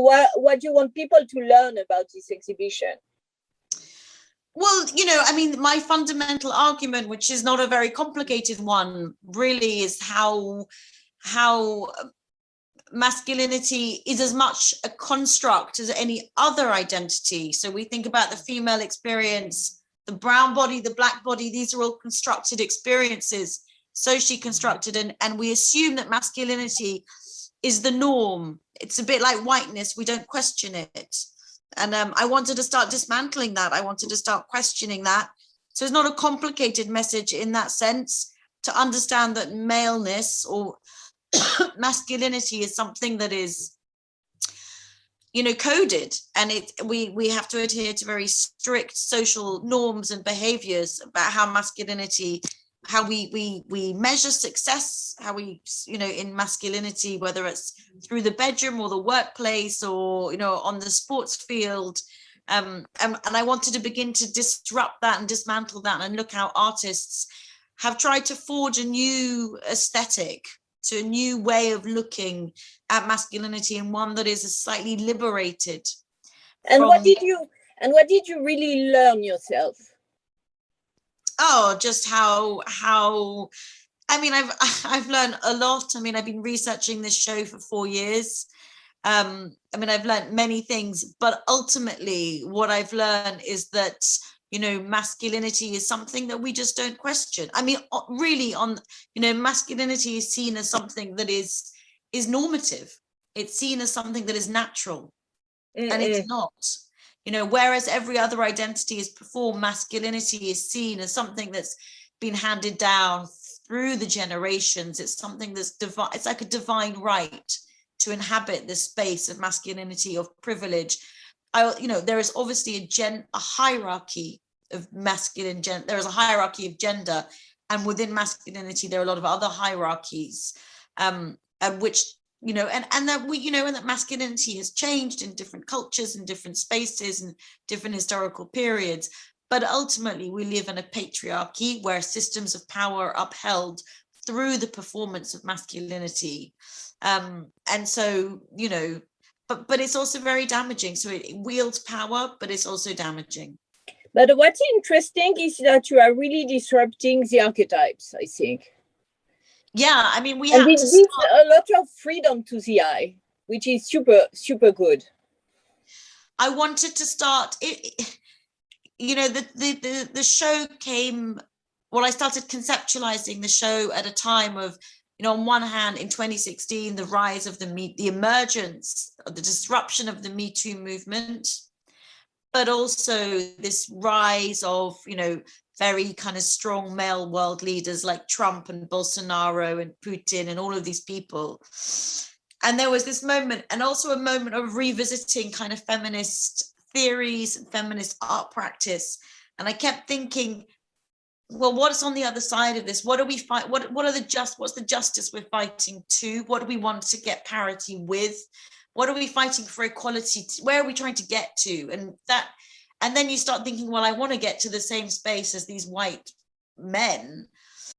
what do you want people to learn about this exhibition? Well, I mean, my fundamental argument, which is not a very complicated one, really is how masculinity is as much a construct as any other identity. So we think about the female experience, the brown body, the black body, these are all constructed experiences, socially constructed, and we assume that masculinity is the norm. It's a bit like whiteness, we don't question it. And I wanted to start dismantling that. I wanted to start questioning that. So it's not a complicated message in that sense, to understand that maleness or masculinity is something that is, coded, and we have to adhere to very strict social norms and behaviors about how masculinity, how we measure success, how we, in masculinity, whether it's through the bedroom or the workplace or, on the sports field. And I wanted to begin to disrupt that and dismantle that and look how artists have tried to forge a new aesthetic, to a new way of looking at masculinity, and one that is slightly liberated. And what did you really learn yourself? Oh, just how I mean, I've learned a lot. I mean, I've been researching this show for 4 years. I mean, I've learned many things, but ultimately what I've learned is that, masculinity is something that we just don't question. I mean, really masculinity is seen as something that is normative. It's seen as something that is natural, and it's not. Whereas every other identity is performed, masculinity is seen as something that's been handed down through the generations. It's something that's divine. It's like a divine right to inhabit the space of masculinity, of privilege. There is obviously a hierarchy of masculine gender. There is a hierarchy of gender, and within masculinity, there are a lot of other hierarchies, and which, and that and that masculinity has changed in different cultures and different spaces and different historical periods. But ultimately, we live in a patriarchy where systems of power are upheld through the performance of masculinity. And so, but it's also very damaging. So it wields power, but it's also damaging. But what's interesting is that you are really disrupting the archetypes, I think. Yeah, I mean, and it gives a lot of freedom to the eye, which is super, super good. I wanted to start it. The show came. Well, I started conceptualizing the show at a time of, on one hand, in 2016, the rise of the emergence, the disruption of the Me Too movement, but also this rise of, very kind of strong male world leaders like Trump and Bolsonaro and Putin and all of these people. And there was this moment, and also a moment of revisiting kind of feminist theories and feminist art practice. And I kept thinking, well, what's on the other side of this? What do we fight? What's the justice we're fighting to? What do we want to get parity with? What are we fighting for equality? Where are we trying to get to? And then you start thinking, well, I want to get to the same space as these white men.